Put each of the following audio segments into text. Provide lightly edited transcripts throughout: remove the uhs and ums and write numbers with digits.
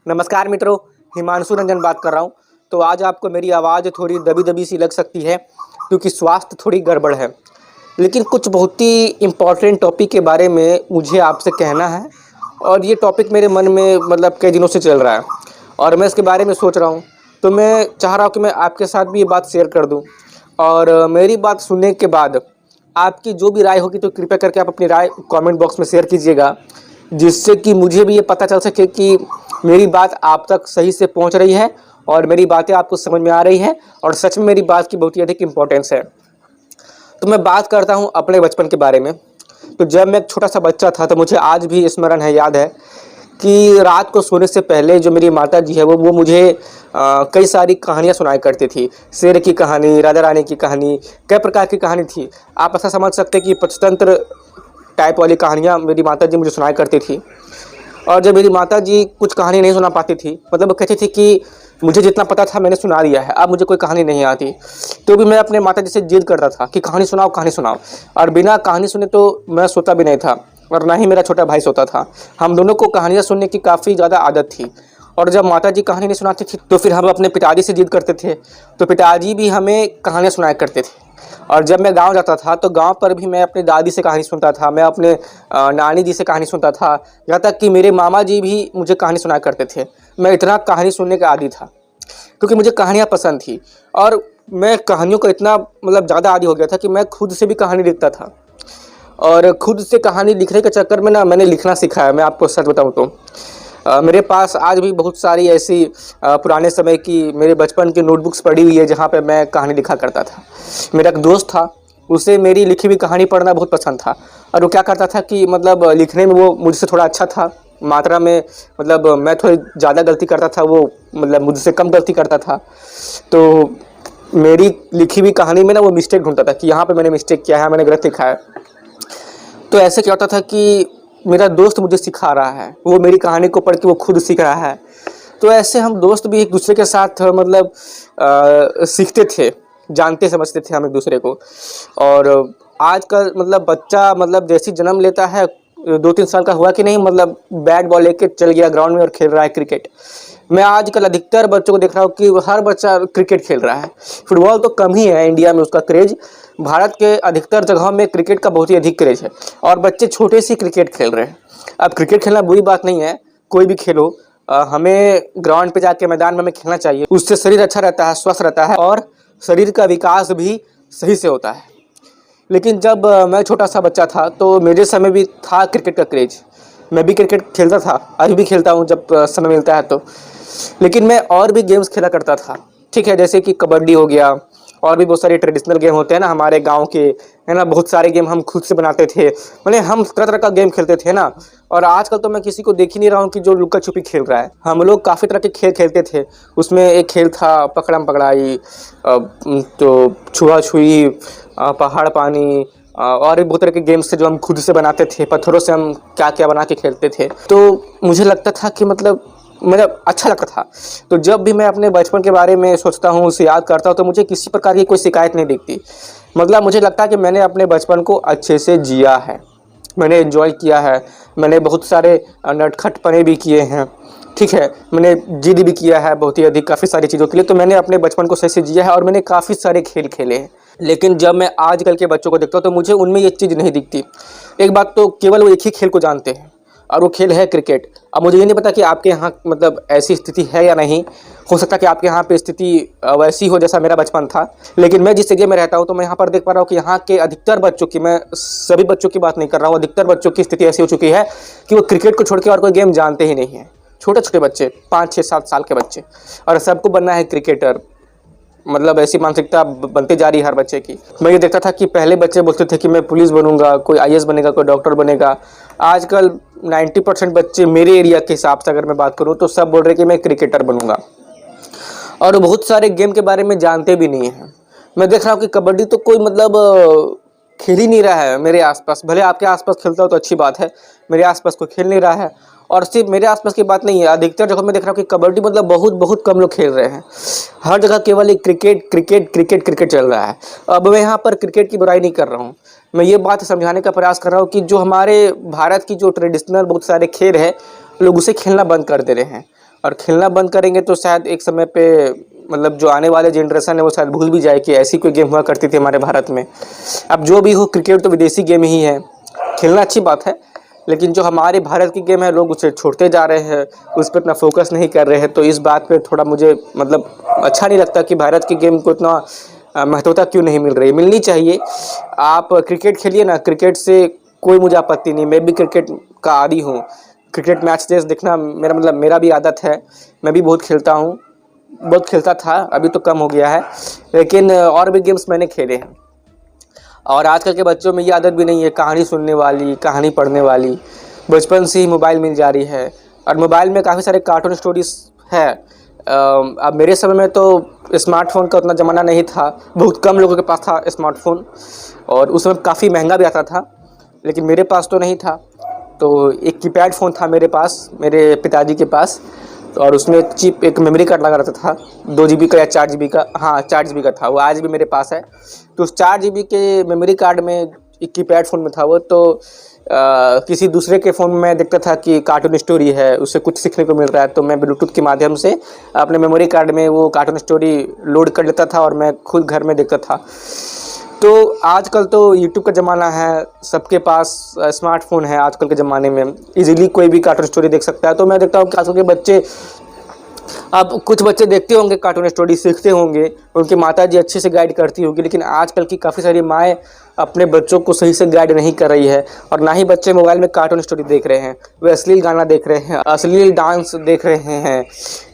नमस्कार मित्रों, हिमांशु रंजन बात कर रहा हूँ। तो आज आपको मेरी आवाज़ थोड़ी दबी दबी सी लग सकती है क्योंकि स्वास्थ्य थोड़ी गड़बड़ है। लेकिन कुछ बहुत ही इम्पोर्टेंट टॉपिक के बारे में मुझे आपसे कहना है और ये टॉपिक मेरे मन में मतलब कई दिनों से चल रहा है और मैं इसके बारे में सोच रहा हूँ। तो मैं चाह रहा हूँ कि मैं आपके साथ भी ये बात शेयर कर दूँ और मेरी बात सुनने के बाद आपकी जो भी राय होगी तो कृपया करके आप अपनी राय कमेंट बॉक्स में शेयर कीजिएगा, जिससे कि मुझे भी ये पता चल सके कि मेरी बात आप तक सही से पहुंच रही है और मेरी बातें आपको समझ में आ रही है और सच में मेरी बात की बहुत ही अधिक इम्पोर्टेंस है। तो मैं बात करता हूं अपने बचपन के बारे में। तो जब मैं एक छोटा सा बच्चा था तो मुझे आज भी स्मरण है, याद है कि रात को सोने से पहले जो मेरी माता जी है वो मुझे कई सारी कहानियाँ सुनाया करती थी। शेर की कहानी, राजा रानी की कहानी, कई प्रकार की कहानी थी। आप ऐसा समझ सकते कि पंचतंत्र टाइप वाली कहानियाँ मेरी माता जी मुझे सुनाया करती थी। और जब मेरी माता जी कुछ कहानी नहीं सुना पाती थी, मतलब वो कहती थी कि मुझे जितना पता था मैंने सुना दिया है, अब मुझे कोई कहानी नहीं आती, तो भी मैं अपने माता जी से जिद करता था कि कहानी सुनाओ कहानी सुनाओ। और बिना कहानी सुने तो मैं सोता भी नहीं था और ना ही मेरा छोटा भाई सोता था। हम दोनों को कहानियाँ सुनने की काफ़ी ज़्यादा आदत थी। और जब माता जी कहानी नहीं सुनाती थी तो फिर हम अपने पिताजी से जिद करते थे, तो पिताजी भी हमें कहानियाँ सुनाया करते थे। और जब मैं गांव जाता था तो गांव पर भी मैं अपनी दादी से कहानी सुनता था, मैं अपने नानी जी से कहानी सुनता था, यहाँ तक कि मेरे मामा जी भी मुझे कहानी सुनाया करते थे। मैं इतना कहानी सुनने का आदी था क्योंकि मुझे कहानियाँ पसंद थी और मैं कहानियों का इतना मतलब ज़्यादा आदी हो गया था कि मैं खुद से भी कहानी लिखता था। और खुद से कहानी लिखने के चक्कर में ना मैंने लिखना सीखा है। मैं आपको सच बताऊँ तो मेरे पास आज भी बहुत सारी ऐसी पुराने समय की मेरे बचपन की नोटबुक्स पड़ी हुई है जहाँ पे मैं कहानी लिखा करता था। मेरा एक दोस्त था, उसे मेरी लिखी हुई कहानी पढ़ना बहुत पसंद था और वो क्या करता था कि मतलब लिखने में वो मुझसे थोड़ा अच्छा था मात्रा में, मतलब मैं थोड़ी ज़्यादा गलती करता था, वो मतलब मुझसे कम गलती करता था। तो मेरी लिखी हुई कहानी में ना वो मिस्टेक ढूंढता था कि यहाँ पे मैंने मिस्टेक किया है, मैंने गलत लिखा है। तो ऐसे क्या होता था कि मेरा दोस्त मुझे सिखा रहा है, वो मेरी कहानी को पढ़ के वो खुद सीख रहा है। तो ऐसे हम दोस्त भी एक दूसरे के साथ मतलब सीखते थे, जानते समझते थे हम एक दूसरे को। और आजकल मतलब बच्चा मतलब जैसे जन्म लेता है 2-3 साल का हुआ कि नहीं, मतलब बैट बॉल लेके चल गया ग्राउंड में और खेल रहा है क्रिकेट। मैं आजकल अधिकतर बच्चों को देख रहा हूँ कि हर बच्चा क्रिकेट खेल रहा है। फुटबॉल तो कम ही है इंडिया में उसका क्रेज, भारत के अधिकतर जगहों में क्रिकेट का बहुत ही अधिक क्रेज है और बच्चे छोटे से क्रिकेट खेल रहे हैं। अब क्रिकेट खेलना बुरी बात नहीं है, कोई भी खेलो, हमें ग्राउंड पे जाके मैदान में हमें खेलना चाहिए। उससे शरीर अच्छा रहता है, स्वस्थ रहता है और शरीर का विकास भी सही से होता है। लेकिन जब मैं छोटा सा बच्चा था तो मेरे समय भी था क्रिकेट का क्रेज, मैं भी क्रिकेट खेलता था, आज भी खेलता हूँ जब समय मिलता है तो। लेकिन मैं और भी गेम्स खेला करता था, ठीक है, जैसे कि कबड्डी हो गया और भी बहुत सारे ट्रेडिशनल गेम होते हैं ना हमारे गांव के, है ना, बहुत सारे गेम हम खुद से बनाते थे, मतलब हम तरह तरह का गेम खेलते थे ना। और आजकल तो मैं किसी को देख ही नहीं रहा हूँ कि जो लुका छुपी खेल रहा है। हम लोग काफ़ी तरह के खेल खेलते थे, उसमें एक खेल था पकड़म पकड़ाई, तो छुआ छुई, पहाड़ पानी, और भी बहुत तरह के गेम्स थे जो हम खुद से बनाते थे, पत्थरों से हम क्या क्या बना के खेलते थे। तो मुझे लगता था कि मतलब अच्छा लगता था। तो जब भी मैं अपने बचपन के बारे में सोचता हूँ, उसे याद करता हूँ, तो मुझे किसी प्रकार की कोई शिकायत नहीं दिखती। मतलब मुझे लगता है कि मैंने अपने बचपन को अच्छे से जिया है, मैंने एंजॉय किया है, मैंने बहुत सारे नटखटपने भी किए हैं, ठीक है, मैंने जिद भी किया है बहुत ही अधिक काफ़ी सारी चीज़ों के लिए। तो मैंने अपने बचपन को सही से जिया है और मैंने काफ़ी सारे खेल खेले हैं। लेकिन जब मैं आजकल के बच्चों को देखता हूँ तो मुझे उनमें ये चीज़ नहीं दिखती। एक बात तो केवल वो एक ही खेल को जानते हैं और वो खेल है क्रिकेट। अब मुझे ये नहीं पता कि आपके यहाँ मतलब ऐसी स्थिति है या नहीं, हो सकता है कि आपके यहाँ पे स्थिति वैसी हो जैसा मेरा बचपन था। लेकिन मैं जिस जगह में रहता हूँ तो मैं यहाँ पर देख पा रहा हूँ कि यहाँ के अधिकतर बच्चों की, मैं सभी बच्चों की बात नहीं कर रहा हूँ, अधिकतर बच्चों की स्थिति ऐसी हो चुकी है कि वो क्रिकेट को छोड़ के और कोई गेम जानते ही नहीं हैं। छोटे छोटे बच्चे, 5-6-7 साल के बच्चे, और सबको बनना है क्रिकेटर, मतलब ऐसी मानसिकता बनती जा रही है हर बच्चे की। मैं ये देखता था कि पहले बच्चे बोलते थे कि मैं पुलिस बनूंगा, कोई आईएएस बनेगा, कोई डॉक्टर बनेगा। आजकल 90% बच्चे मेरे एरिया के हिसाब से अगर मैं बात करूं तो सब बोल रहे कि मैं क्रिकेटर बनूंगा और बहुत सारे गेम के बारे में जानते भी नहीं हैं। मैं देख रहा हूँ कि कबड्डी तो कोई मतलब खेल ही नहीं रहा है मेरे आसपास। भले आपके आसपास खेलता हो तो अच्छी बात है, मेरे आसपास कोई खेल नहीं रहा है। और सिर्फ मेरे आसपास की बात नहीं है, अधिकतर जगह मैं देख रहा हूँ कि कबड्डी मतलब बहुत बहुत कम लोग खेल रहे हैं। हर जगह केवल एक क्रिकेट क्रिकेट क्रिकेट क्रिकेट चल रहा है। अब मैं यहाँ पर क्रिकेट की बुराई नहीं कर रहा हूँ, मैं ये बात समझाने का प्रयास कर रहा हूँ कि जो हमारे भारत की जो ट्रेडिशनल बहुत सारे खेल है, लोग उसे खेलना बंद कर दे रहे हैं और खेलना बंद करेंगे तो शायद एक समय पे मतलब जो आने वाले जनरेशन है वो शायद भूल भी जाए कि ऐसी कोई गेम हुआ करती थी हमारे भारत में। अब जो भी हो, क्रिकेट तो विदेशी गेम ही है, खेलना अच्छी बात है, लेकिन जो हमारे भारत की गेम है लोग उसे छोड़ते जा रहे हैं, उस पर इतना फोकस नहीं कर रहे हैं। तो इस बात पे थोड़ा मुझे मतलब अच्छा नहीं लगता कि भारत की गेम को इतना महत्वता क्यों नहीं मिल रही, मिलनी चाहिए। आप क्रिकेट खेलिए ना, क्रिकेट से कोई मुझे आपत्ति नहीं, मैं भी क्रिकेट का आदी हूँ। क्रिकेट मैच टेस्ट देखना मेरा मतलब मेरा भी आदत है, मैं भी बहुत खेलता हूँ, बहुत खेलता था, अभी तो कम हो गया है, लेकिन और भी गेम्स मैंने खेले हैं। और आजकल के बच्चों में ये आदत भी नहीं है कहानी सुनने वाली, कहानी पढ़ने वाली, बचपन से ही मोबाइल मिल जा रही है। और मोबाइल में काफ़ी सारे कार्टून स्टोरीज है। अब मेरे समय में तो स्मार्टफोन का उतना ज़माना नहीं था, बहुत कम लोगों के पास था स्मार्टफोन, और उस समय काफ़ी महंगा भी आता था, लेकिन मेरे पास तो नहीं था। तो एक कीपैड फ़ोन था मेरे पास, मेरे पिताजी के पास, और उसमें एक मेमोरी कार्ड लगा रहता था, 2 GB का या 4 GB का, हाँ 4 GB का था, वो आज भी मेरे पास है। तो उस 4 GB के मेमोरी कार्ड में एक कीपैड फ़ोन में था वो, तो किसी दूसरे के फ़ोन में देखता था कि कार्टून स्टोरी है, उससे कुछ सीखने को मिल रहा है, तो मैं ब्लूटूथ के माध्यम से अपने मेमोरी कार्ड में वो कार्टून स्टोरी लोड कर लेता था और मैं खुद घर में देखता था। तो आजकल तो यूट्यूब का ज़माना है, सबके पास स्मार्टफोन है आजकल के ज़माने में, इजीली कोई भी कार्टून स्टोरी देख सकता है। तो मैं देखता हूँ कि आजकल के बच्चे, अब कुछ बच्चे देखते होंगे कार्टून स्टोरी, सीखते होंगे, उनकी माताजी अच्छे से गाइड करती होगी, लेकिन आजकल की काफ़ी सारी माएँ अपने बच्चों को सही से गाइड नहीं कर रही है, और ना ही बच्चे मोबाइल में कार्टून स्टोरी देख रहे हैं, वे अश्लील गाना देख रहे हैं, अश्लील डांस देख रहे हैं,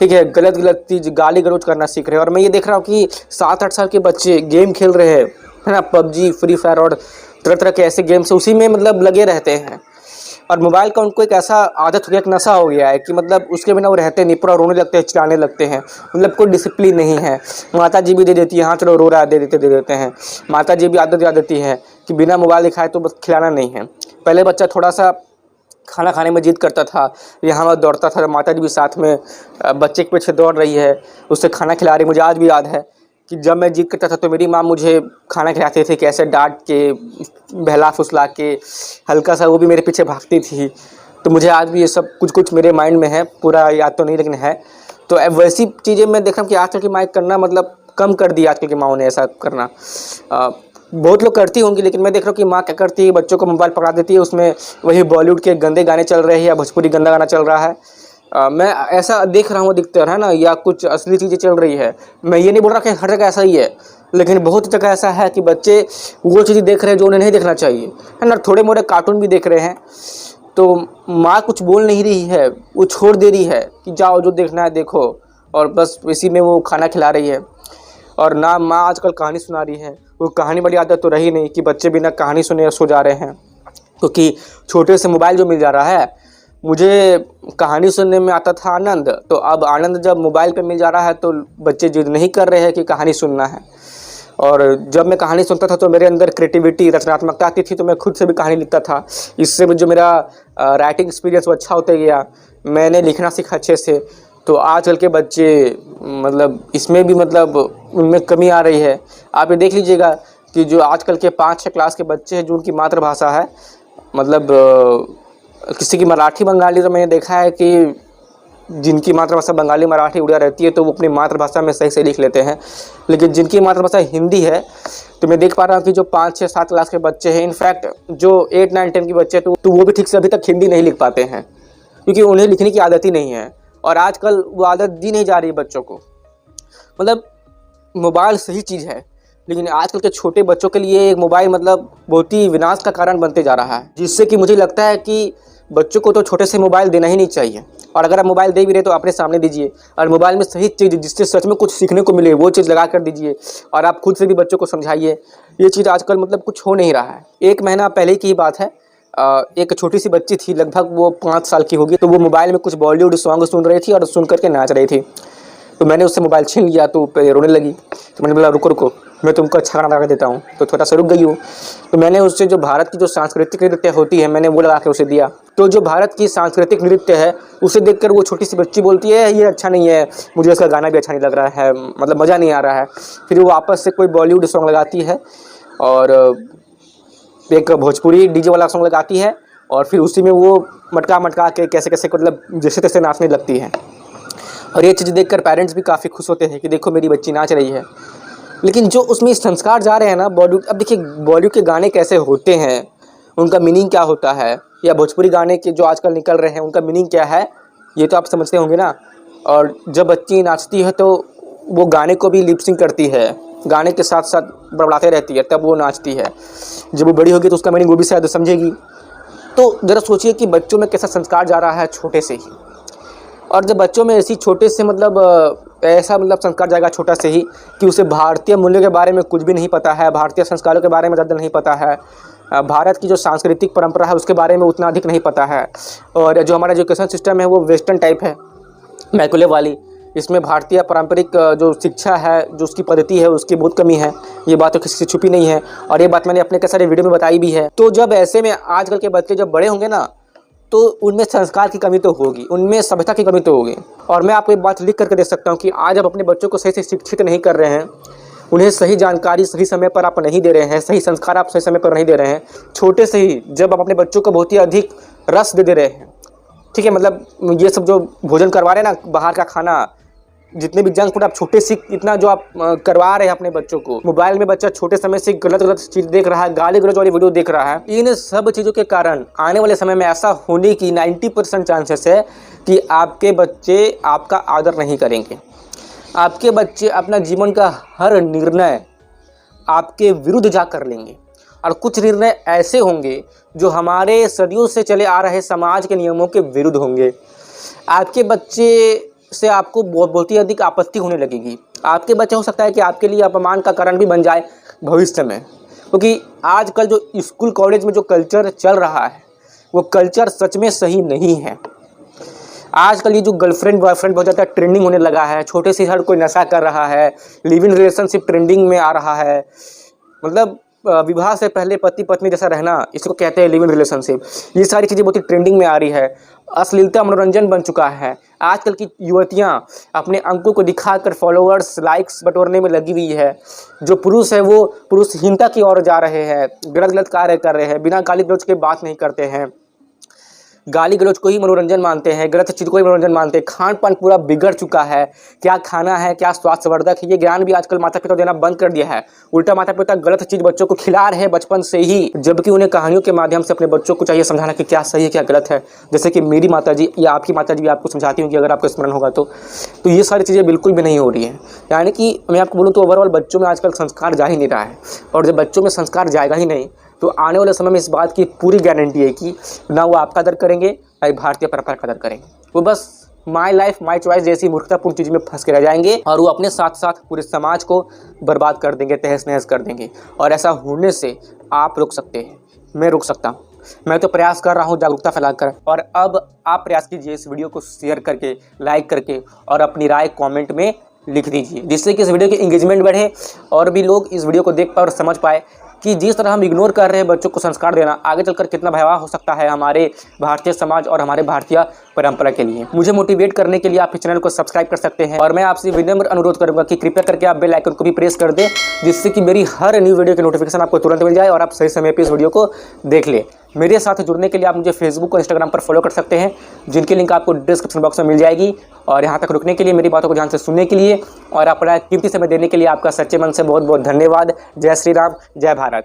ठीक है, गलत गलत चीज़ गाली गलौज करना सीख रहे हैं। और मैं ये देख रहा हूँ कि 7-8 साल के बच्चे गेम खेल रहे हैं, है ना, पबजी, फ्री फायर और तरह तरह के ऐसे गेम्स, उसी में मतलब लगे रहते हैं। और मोबाइल का उनको एक ऐसा आदत हो गया, एक नशा हो गया है कि मतलब उसके बिना वो रहते नहीं, पूरा रोने लगते हैं, चिल्लाने लगते हैं, मतलब कोई डिसिप्लिन नहीं है। माता जी भी दे देती है, हाँ चलो रो रहा है, दे देते हैं। माता जी भी आदत दिला देती है कि बिना मोबाइल दिखाए तो बस खिलाना नहीं है। पहले बच्चा थोड़ा सा खाना खाने में जिद करता था, यहाँ वहाँ दौड़ता था, माता जी भी साथ में बच्चे के पीछे दौड़ रही है, उससे खाना खिला रही। मुझे आज भी याद है कि जब मैं जिद करता था तो मेरी माँ मुझे खाना खिलाते थे, कैसे डांट के, बहला फुसला के, हल्का सा वो भी मेरे पीछे भागती थी। तो मुझे आज भी ये सब कुछ कुछ मेरे माइंड में है, पूरा याद तो नहीं लेकिन है। तो अब वैसी चीज़ें मैं देख रहा हूँ कि आजकल की माँ करना मतलब कम कर दिया, आजकल की माँओं ने ऐसा करना। बहुत लोग करती होंगी, लेकिन मैं देख रहा हूँ कि माँ क्या करती है, बच्चों को मोबाइल पकड़ा देती है, उसमें वही बॉलीवुड के गंदे गाने चल रहे हैं या भोजपुरी गंदा गाना चल रहा है। मैं ऐसा देख रहा हूँ अधिकतर, है ना, या कुछ असली चीज़ें चल रही है। मैं ये नहीं बोल रहा कि हर जगह ऐसा ही है, लेकिन बहुत जगह ऐसा है कि बच्चे वो चीज़ें देख रहे हैं जो उन्हें नहीं देखना चाहिए, है ना, थोड़े मोड़े कार्टून भी देख रहे हैं। तो माँ कुछ बोल नहीं रही है, वो छोड़ दे रही है कि जाओ जो देखना है देखो, और बस इसी में वो खाना खिला रही है। और ना माँ आजकल कहानी सुना रही है, वो कहानी वाली आदत तो रही नहीं कि बच्चे बिना कहानी सुने सो जा रहे हैं, क्योंकि छोटे से मोबाइल जो मिल जा रहा है। मुझे कहानी सुनने में आता था आनंद, तो अब आनंद जब मोबाइल पे मिल जा रहा है तो बच्चे जिद नहीं कर रहे हैं कि कहानी सुनना है। और जब मैं कहानी सुनता था तो मेरे अंदर क्रिएटिविटी, रचनात्मकता आती थी, तो मैं खुद से भी कहानी लिखता था। इससे जो मेरा राइटिंग एक्सपीरियंस वो अच्छा होते गया, मैंने लिखना सीखा अच्छे से। तो आजकल के बच्चे मतलब इसमें भी मतलब उनमें कमी आ रही है। आप ये देख लीजिएगा कि जो आजकल के 5-6 क्लास के बच्चे हैं जो उनकी मातृभाषा है, मतलब किसी की मराठी बंगाली, तो मैंने देखा है कि जिनकी मातृभाषा बंगाली मराठी उड़िया रहती है तो वो अपनी मातृभाषा में सही से लिख लेते हैं, लेकिन जिनकी मातृभाषा हिंदी है तो मैं देख पा रहा हूँ कि जो 5-6-7 क्लास के बच्चे हैं, इनफैक्ट जो 8-9-10 के बच्चे हैं तो वो भी ठीक से अभी तक हिंदी नहीं लिख पाते हैं, क्योंकि उन्हें लिखने की आदत ही नहीं है। और आजकल वो आदत दी नहीं जा रही है बच्चों को। मतलब मोबाइल सही चीज़ है, लेकिन आजकल के छोटे बच्चों के लिए मोबाइल मतलब बहुत ही विनाश का कारण बनते जा रहा है, जिससे कि मुझे लगता है कि बच्चों को तो छोटे से मोबाइल देना ही नहीं चाहिए। और अगर आप मोबाइल दे भी रहे तो अपने सामने दीजिए, और मोबाइल में सही चीज़ जिससे सच में कुछ सीखने को मिले वो चीज़ लगा कर दीजिए, और आप खुद से भी बच्चों को समझाइए। ये चीज़ आजकल मतलब कुछ हो नहीं रहा है। 1 महीना पहले की ही बात है, एक छोटी सी बच्ची थी, लगभग वो 5 साल की होगी, तो वो मोबाइल में कुछ बॉलीवुड सॉन्ग सुन रही थी और सुन करके नाच रही थी। तो मैंने उससे मोबाइल छीन लिया, तो रोने लगी। तो मैंने बोला रुको रुको, मैं तुमको अच्छा गाना लगा देता हूँ। तो थोड़ा सा रुक गई हूँ। तो मैंने उससे जो भारत की जो सांस्कृतिक नृत्य होती है, मैंने वो लगा के उसे दिया। तो जो भारत की सांस्कृतिक नृत्य है उसे देखकर वो छोटी सी बच्ची बोलती है ये अच्छा नहीं है, मुझे इसका गाना भी अच्छा नहीं लग रहा है, मतलब मज़ा नहीं आ रहा है। फिर वो वापस से कोई बॉलीवुड सॉन्ग लगाती है और एक भोजपुरी डीजे वाला सॉन्ग लगाती है, और फिर उसी में वो मटका मटका के कैसे कैसे मतलब जैसे तैसे नाचने लगती है। और ये चीज़ देखकर पेरेंट्स भी काफ़ी खुश होते हैं कि देखो मेरी बच्ची नाच रही है। लेकिन जो उसमें संस्कार जा रहे हैं ना बॉलीवुड, अब देखिए बॉलीवुड के गाने कैसे होते हैं, उनका मीनिंग क्या होता है, या भोजपुरी गाने के जो आजकल निकल रहे हैं उनका मीनिंग क्या है, ये तो आप समझते होंगे ना। और जब बच्ची नाचती है तो वो गाने को भी लिप सिंक करती है, गाने के साथ साथ बड़बड़ाते रहती है, तब वो नाचती है। जब वो बड़ी होगी तो उसका मीनिंग वो भी शायद समझेगी। तो ज़रा सोचिए कि बच्चों में कैसा संस्कार जा रहा है छोटे से ही। और जब बच्चों में ऐसी छोटे से ऐसा संस्कार जाएगा छोटा से ही कि उसे भारतीय मूल्यों के बारे में कुछ भी नहीं पता है, भारतीय संस्कारों के बारे में ज़्यादा नहीं पता है, भारत की जो सांस्कृतिक परंपरा है उसके बारे में उतना अधिक नहीं पता है, और जो हमारा एजुकेशन सिस्टम है वो वेस्टर्न टाइप है, मैकुले वाली। इसमें भारतीय पारंपरिक जो शिक्षा है, जो उसकी पद्धति है, उसकी बहुत कमी है। ये बात तो किसी से छुपी नहीं है, और ये बात मैंने अपने कई सारे वीडियो में बताई भी है। तो जब ऐसे में आजकल के बच्चे जब बड़े होंगे ना, तो उनमें संस्कार की कमी तो होगी, उनमें सभ्यता की कमी तो होगी। और मैं आपको एक बात लिख करके दे सकता हूँ कि आज आप अपने बच्चों को सही से शिक्षित नहीं कर रहे हैं, उन्हें सही जानकारी सही समय पर आप नहीं दे रहे हैं, सही संस्कार आप सही समय पर नहीं दे रहे हैं। छोटे से ही जब आप अपने बच्चों को बहुत ही अधिक रस दे रहे हैं, ठीक है, ये सब जो भोजन करवा रहे हैं ना, बाहर का खाना, जितने भी जंक फूड आप छोटे से इतना जो आप करवा रहे हैं अपने बच्चों को, मोबाइल में बच्चा छोटे समय से गलत चीज़ देख रहा है, गाली गलौज वाली वीडियो देख रहा है, इन सब चीज़ों के कारण आने वाले समय में ऐसा होने की 90% चांसेस है कि आपके बच्चे आपका आदर नहीं करेंगे। आपके बच्चे अपना जीवन का हर निर्णय आपके विरुद्ध जा कर लेंगे, और कुछ निर्णय ऐसे होंगे जो हमारे सदियों से चले आ रहे समाज के नियमों के विरुद्ध होंगे। आपके बच्चे से आपको बहुत ही अधिक आपत्ति होने लगेगी। आपके बच्चे हो सकता है कि आपके लिए अपमान का कारण भी बन जाए भविष्य में, क्योंकि आजकल जो स्कूल कॉलेज में जो कल्चर चल रहा है वो कल्चर सच में सही नहीं है। आजकल ये जो गर्लफ्रेंड बॉयफ्रेंड बहुत ज़्यादा ट्रेंडिंग होने लगा है, छोटे से हर कोई नशा कर रहा है, लिव इन रिलेशनशिप ट्रेंडिंग में आ रहा है, विवाह से पहले पति पत्नी जैसा रहना, इसको कहते हैं लिव इन रिलेशनशिप। ये सारी चीज़ें बहुत ही ट्रेंडिंग में आ रही है। अश्लीलता मनोरंजन बन चुका है। आजकल की युवतियां अपने अंकों को दिखाकर फॉलोअर्स लाइक्स बटोरने में लगी हुई है। जो पुरुष है वो पुरुषहीनता की ओर जा रहे हैं, गलत कार्य कर रहे हैं, बिना गाली गलौज के बात नहीं करते हैं, गाली गलौज को ही मनोरंजन मानते हैं, गलत चीज़ को ही मनोरंजन मानते हैं। खान पान पूरा बिगड़ चुका है, क्या खाना है, क्या स्वास्थ्यवर्धक है, ये ज्ञान भी आजकल माता पिता देना बंद कर दिया है। उल्टा माता पिता गलत चीज़ बच्चों को खिला रहे हैं बचपन से ही, जबकि उन्हें कहानियों के माध्यम से अपने बच्चों को चाहिए समझाना कि क्या सही है क्या गलत है। जैसे कि मेरी माता जी या आपकी माता जी भी आपको समझाती होंगी, अगर आपको स्मरण होगा तो ये सारी चीज़ें बिल्कुल भी नहीं हो रही हैं। यानी कि मैं आपको बोलूँ तो ओवरऑल बच्चों में आजकल संस्कार जा ही नहीं रहा है, और जब बच्चों में संस्कार जाएगा ही नहीं तो आने वाले समय में इस बात की पूरी गारंटी है कि ना वो आपका कदर करेंगे ना भारतीय परंपरा का कदर करेंगे। वो बस माई लाइफ माई चॉइस जैसी मूर्खतापूर्ण चीज़ में फंस के रह जाएंगे, और वो अपने साथ साथ पूरे समाज को बर्बाद कर देंगे, तहस नहस कर देंगे। और ऐसा होने से आप रोक सकते हैं, मैं रोक सकता हूँ। मैं तो प्रयास कर रहा हूँ जागरूकता फैलाकर, और अब आप प्रयास कीजिए इस वीडियो को शेयर करके, लाइक करके, और अपनी राय कमेंट में लिख दीजिए, जिससे कि इस वीडियो की एंगेजमेंट बढ़े और भी लोग इस वीडियो को देख पाए और समझ पाए कि जिस तरह हम इग्नोर कर रहे हैं बच्चों को संस्कार देना, आगे चलकर कितना भयावह हो सकता है हमारे भारतीय समाज और हमारे भारतीय परंपरा के लिए। मुझे मोटिवेट करने के लिए आप इस चैनल को सब्सक्राइब कर सकते हैं, और मैं आपसे विनम्र अनुरोध करूंगा कि कृपया करके आप बेल आइकन को भी प्रेस कर दें, जिससे कि मेरी हर न्यू वीडियो की नोटिफिकेशन आपको तुरंत मिल जाए और आप सही समय पर इस वीडियो को देख लें। मेरे साथ जुड़ने के लिए आप मुझे फेसबुक और इंस्टाग्राम पर फॉलो कर सकते हैं, जिनकी लिंक आपको डिस्क्रिप्शन बॉक्स में मिल जाएगी। और यहाँ तक रुकने के लिए, मेरी बातों को ध्यान से सुनने के लिए और अपना कीमती समय देने के लिए आपका सच्चे मन से बहुत बहुत धन्यवाद। जय श्री राम, जय भारत।